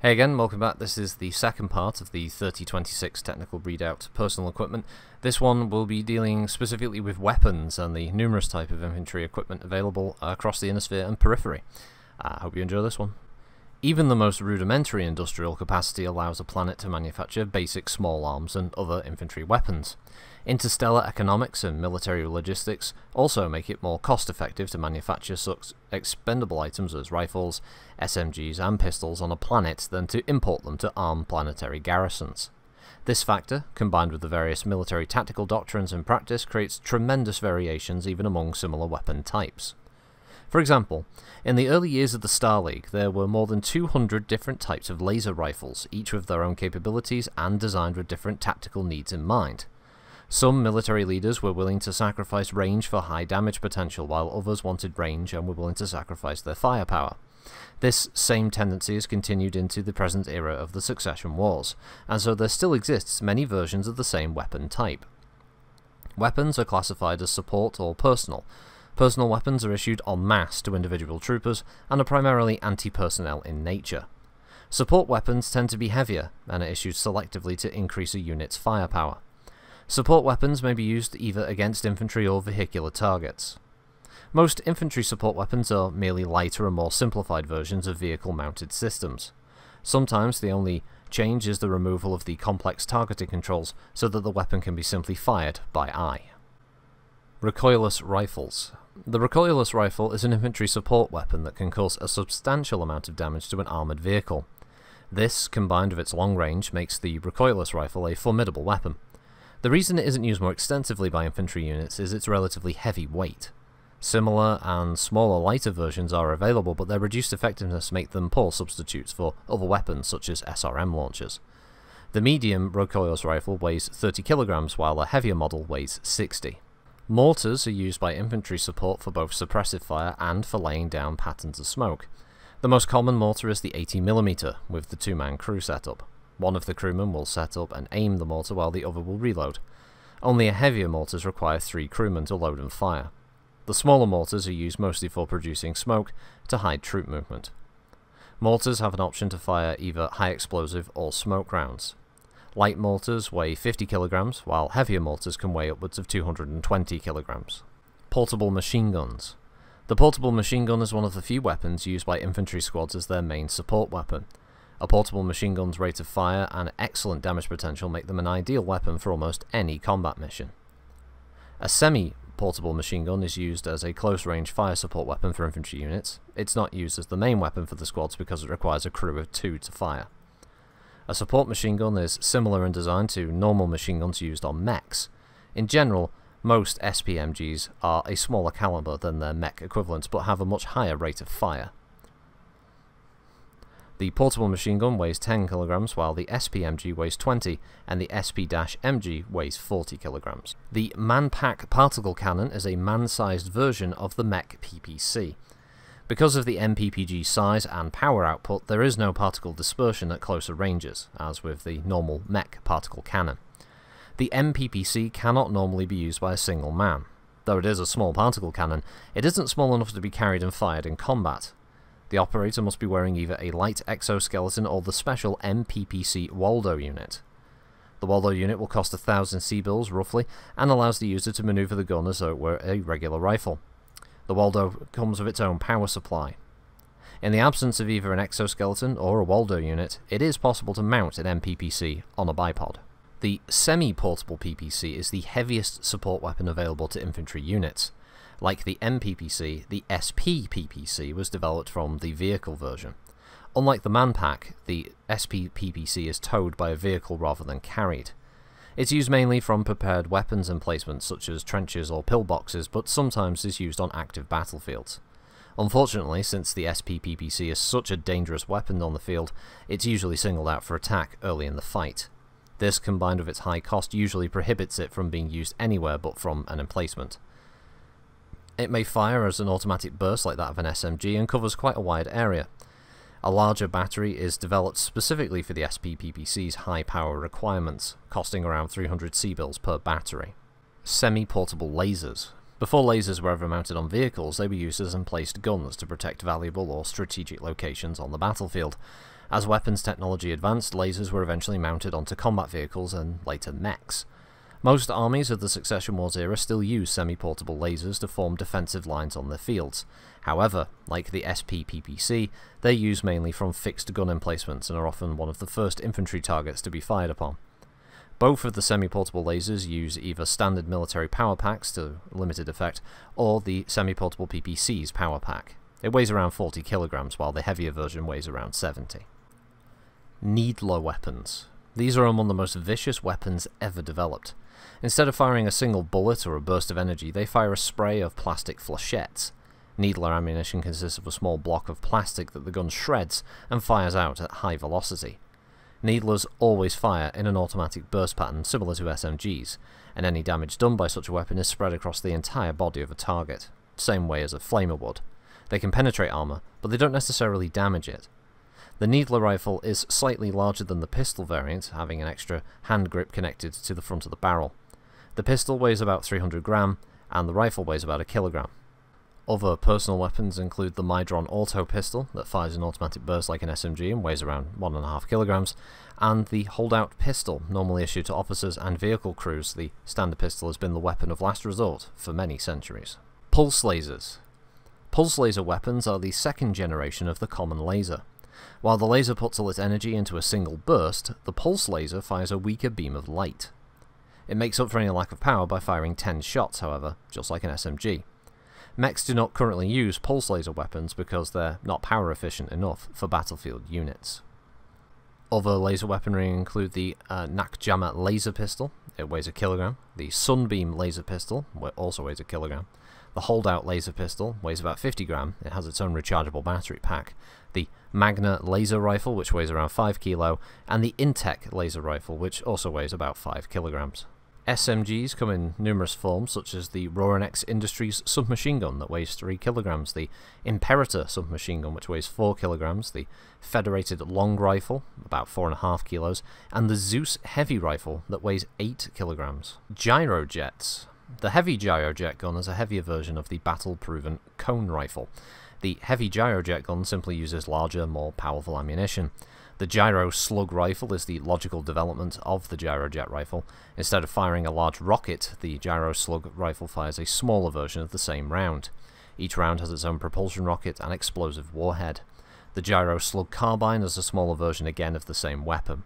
Hey again, welcome back. This is the second part of the 3026 Technical Readout Personal Equipment. This one will be dealing specifically with weapons and the numerous type of infantry equipment available across the Innisphere and periphery. I hope you enjoy this one. Even the most rudimentary industrial capacity allows a planet to manufacture basic small arms and other infantry weapons. Interstellar economics and military logistics also make it more cost-effective to manufacture such expendable items as rifles, SMGs and pistols on a planet than to import them to arm planetary garrisons. This factor, combined with the various military tactical doctrines in practice, creates tremendous variations even among similar weapon types. For example, in the early years of the Star League, there were more than 200 different types of laser rifles, each with their own capabilities and designed with different tactical needs in mind. Some military leaders were willing to sacrifice range for high damage potential, while others wanted range and were willing to sacrifice their firepower. This same tendency has continued into the present era of the Succession Wars, and so there still exists many versions of the same weapon type. Weapons are classified as support or personal. Personal weapons are issued en masse to individual troopers and are primarily anti-personnel in nature. Support weapons tend to be heavier and are issued selectively to increase a unit's firepower. Support weapons may be used either against infantry or vehicular targets. Most infantry support weapons are merely lighter and more simplified versions of vehicle-mounted systems. Sometimes the only change is the removal of the complex targeting controls so that the weapon can be simply fired by eye. Recoilless rifles. The recoilless rifle is an infantry support weapon that can cause a substantial amount of damage to an armoured vehicle. This, combined with its long range, makes the recoilless rifle a formidable weapon. The reason it isn't used more extensively by infantry units is its relatively heavy weight. Similar and smaller lighter versions are available, but their reduced effectiveness make them poor substitutes for other weapons such as SRM launchers. The medium recoilless rifle weighs 30 kilograms, while a heavier model weighs 60. Mortars are used by infantry support for both suppressive fire and for laying down patterns of smoke. The most common mortar is the 80mm, with the two-man crew setup. One of the crewmen will set up and aim the mortar while the other will reload. Only heavier mortars require 3 crewmen to load and fire. The smaller mortars are used mostly for producing smoke to hide troop movement. Mortars have an option to fire either high explosive or smoke rounds. Light mortars weigh 50 kilograms, while heavier mortars can weigh upwards of 220 kilograms. Portable machine guns. The portable machine gun is one of the few weapons used by infantry squads as their main support weapon. A portable machine gun's rate of fire and excellent damage potential make them an ideal weapon for almost any combat mission. A semi-portable machine gun is used as a close-range fire support weapon for infantry units. It's not used as the main weapon for the squads because it requires a crew of 2 to fire. A support machine gun is similar in design to normal machine guns used on mechs. In general, most SPMGs are a smaller caliber than their mech equivalents but have a much higher rate of fire. The portable machine gun weighs 10 kilograms, while the SPMG weighs 20, and the SP-MG weighs 40 kilograms. The Man-Pack particle cannon is a man-sized version of the mech PPC. Because of the MPPG size and power output, there is no particle dispersion at closer ranges, as with the normal mech particle cannon. The MPPC cannot normally be used by a single man. Though it is a small particle cannon, it isn't small enough to be carried and fired in combat. The operator must be wearing either a light exoskeleton or the special MPPC Waldo unit. The Waldo unit will cost 1,000 C-bills roughly, and allows the user to maneuver the gun as though it were a regular rifle. The Waldo comes with its own power supply. In the absence of either an exoskeleton or a Waldo unit, it is possible to mount an MPPC on a bipod. The semi-portable PPC is the heaviest support weapon available to infantry units. Like the MPPC, the SP-PPC was developed from the vehicle version. Unlike the Man-Pack, the SP-PPC is towed by a vehicle rather than carried. It's used mainly from prepared weapons emplacements such as trenches or pillboxes, but sometimes is used on active battlefields. Unfortunately, since the SP-PPC is such a dangerous weapon on the field, it's usually singled out for attack early in the fight. This, combined with its high cost, usually prohibits it from being used anywhere but from an emplacement. It may fire as an automatic burst like that of an SMG and covers quite a wide area. A larger battery is developed specifically for the SP-PPC's high power requirements, costing around 300 C-bills per battery. Semi-portable lasers. Before lasers were ever mounted on vehicles, they were used as emplaced guns to protect valuable or strategic locations on the battlefield. As weapons technology advanced, lasers were eventually mounted onto combat vehicles and later mechs. Most armies of the Succession Wars era still use semi-portable lasers to form defensive lines on their fields. However, like the SPPPC, they're used mainly from fixed gun emplacements and are often one of the first infantry targets to be fired upon. Both of the semi-portable lasers use either standard military power packs to limited effect, or the semi-portable PPC's power pack. It weighs around 40 kilograms, while the heavier version weighs around 70. Needler weapons. These are among the most vicious weapons ever developed. Instead of firing a single bullet or a burst of energy, they fire a spray of plastic flechettes. Needler ammunition consists of a small block of plastic that the gun shreds and fires out at high velocity. Needlers always fire in an automatic burst pattern similar to SMGs, and any damage done by such a weapon is spread across the entire body of a target, same way as a flamer would. They can penetrate armor, but they don't necessarily damage it. The Needler rifle is slightly larger than the pistol variant, having an extra hand grip connected to the front of the barrel. The pistol weighs about 300 grams, and the rifle weighs about 1 kilogram. Other personal weapons include the Midron Auto pistol, that fires an automatic burst like an SMG and weighs around 1.5 kilograms, and the holdout pistol, normally issued to officers and vehicle crews. The standard pistol has been the weapon of last resort for many centuries. Pulse lasers. Pulse laser weapons are the second generation of the common laser. While the laser puts all its energy into a single burst, the pulse laser fires a weaker beam of light. It makes up for any lack of power by firing 10 shots, however, just like an SMG. Mechs do not currently use pulse laser weapons because they're not power efficient enough for battlefield units. Other laser weaponry include the Nakjama laser pistol, it weighs 1 kilogram, the Sunbeam laser pistol, also weighs 1 kilogram, the holdout laser pistol weighs about 50 grams, it has its own rechargeable battery pack, the Magna laser rifle, which weighs around 5 kilo, and the Intech laser rifle, which also weighs about 5 kilograms. SMGs come in numerous forms, such as the Roranex Industries submachine gun that weighs 3 kilograms, the Imperator submachine gun which weighs 4 kilograms, the Federated long rifle, about 4.5 kilos, and the Zeus heavy rifle that weighs 8 kilograms. Gyrojets. The heavy gyrojet gun is a heavier version of the battle-proven cone rifle. The heavy gyrojet gun simply uses larger, more powerful ammunition. The gyro slug rifle is the logical development of the gyrojet rifle. Instead of firing a large rocket, the gyro slug rifle fires a smaller version of the same round. Each round has its own propulsion rocket and explosive warhead. The gyro slug carbine is a smaller version again of the same weapon.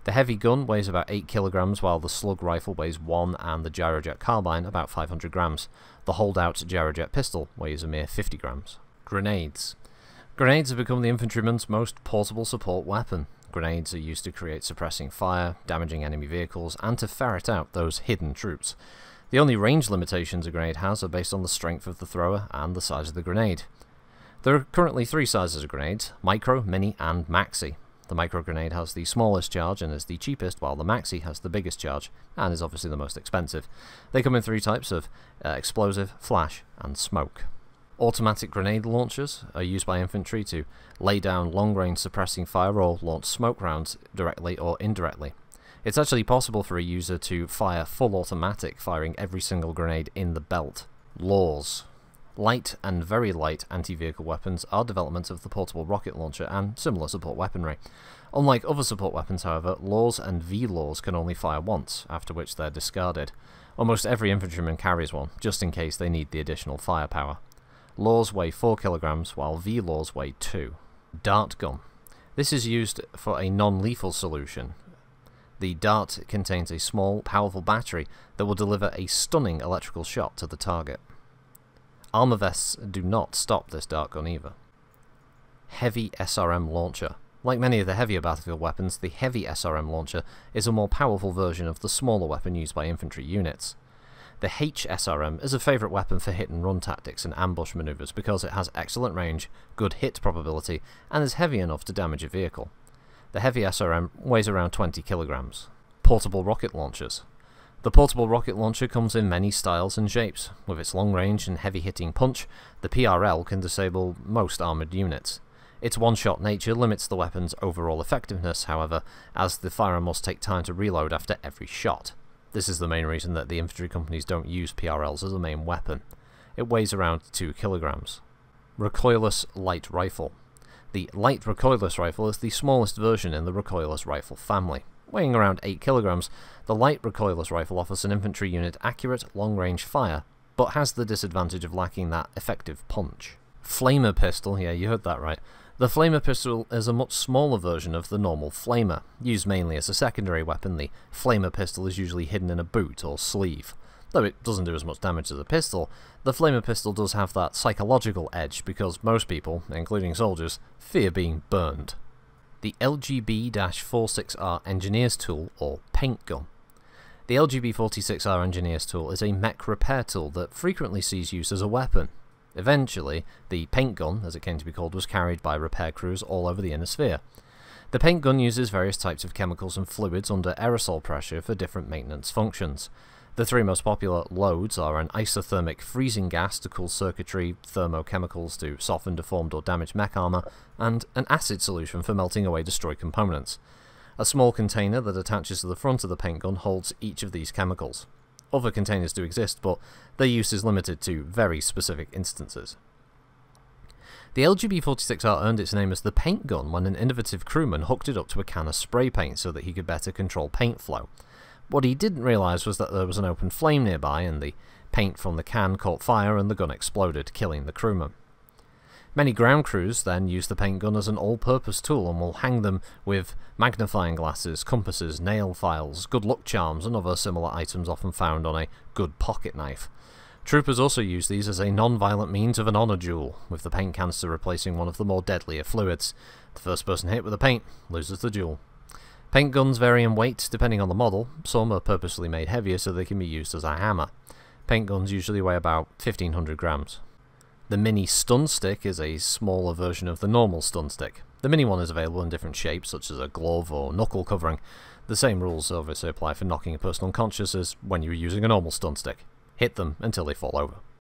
The heavy gun weighs about 8 kilograms, while the slug rifle weighs 1 and the gyrojet carbine about 500 grams. The holdout gyrojet pistol weighs a mere 50 grams. Grenades. Grenades have become the infantryman's most portable support weapon. Grenades are used to create suppressing fire, damaging enemy vehicles, and to ferret out those hidden troops. The only range limitations a grenade has are based on the strength of the thrower and the size of the grenade. There are currently 3 sizes of grenades: Micro, Mini, and Maxi. The Micro grenade has the smallest charge and is the cheapest, while the Maxi has the biggest charge and is obviously the most expensive. They come in 3 types of explosive, flash, and smoke. Automatic grenade launchers are used by infantry to lay down long-range suppressing fire or launch smoke rounds directly or indirectly. It's actually possible for a user to fire full automatic, firing every single grenade in the belt. LoRs. Light and very light anti-vehicle weapons are developments of the portable rocket launcher and similar support weaponry. Unlike other support weapons, however, LoRs and V-LoRs can only fire once, after which they're discarded. Almost every infantryman carries one, just in case they need the additional firepower. LoRs weigh 4 kilograms, while V-LoRs weigh 2. Dart gun. This is used for a non-lethal solution. The dart contains a small, powerful battery that will deliver a stunning electrical shot to the target. Armor vests do not stop this dart gun either. Heavy SRM launcher. Like many of the heavier battlefield weapons, the heavy SRM launcher is a more powerful version of the smaller weapon used by infantry units. The HSRM is a favourite weapon for hit-and-run tactics and ambush manoeuvres because it has excellent range, good hit probability, and is heavy enough to damage a vehicle. The heavy SRM weighs around 20 kilograms. Portable rocket launchers. The portable rocket launcher comes in many styles and shapes. With its long range and heavy-hitting punch, the PRL can disable most armoured units. Its one-shot nature limits the weapon's overall effectiveness, however, as the firer must take time to reload after every shot. This is the main reason that the infantry companies don't use PRLs as a main weapon. It weighs around 2 kilograms. Recoilless light rifle. The light recoilless rifle is the smallest version in the recoilless rifle family. Weighing around 8 kilograms, the light recoilless rifle offers an infantry unit accurate, long-range fire, but has the disadvantage of lacking that effective punch. Flamer pistol, yeah, you heard that right. The Flamer pistol is a much smaller version of the normal Flamer. Used mainly as a secondary weapon, the Flamer pistol is usually hidden in a boot or sleeve. Though it doesn't do as much damage as a pistol, the Flamer pistol does have that psychological edge because most people, including soldiers, fear being burned. The LGB-46R Engineer's Tool, or Paint Gun. The LGB-46R Engineer's Tool is a mech repair tool that frequently sees use as a weapon. Eventually, the paint gun, as it came to be called, was carried by repair crews all over the inner sphere. The paint gun uses various types of chemicals and fluids under aerosol pressure for different maintenance functions. The three most popular loads are an isothermic freezing gas to cool circuitry, thermochemicals to soften deformed or damaged mech armor, and an acid solution for melting away destroyed components. A small container that attaches to the front of the paint gun holds each of these chemicals. Other containers do exist, but their use is limited to very specific instances. The LGB-46R earned its name as the paint gun when an innovative crewman hooked it up to a can of spray paint so that he could better control paint flow. What he didn't realise was that there was an open flame nearby, and the paint from the can caught fire and the gun exploded, killing the crewman. Many ground crews then use the paint gun as an all-purpose tool and will hang them with magnifying glasses, compasses, nail files, good luck charms and other similar items often found on a good pocket knife. Troopers also use these as a non-violent means of an honour duel, with the paint canister replacing one of the more deadlier fluids. The first person hit with the paint loses the duel. Paint guns vary in weight depending on the model. Some are purposely made heavier so they can be used as a hammer. Paint guns usually weigh about 1500 grams. The mini stun stick is a smaller version of the normal stun stick. The mini one is available in different shapes, such as a glove or knuckle covering. The same rules obviously apply for knocking a person unconscious as when you're using a normal stun stick. Hit them until they fall over.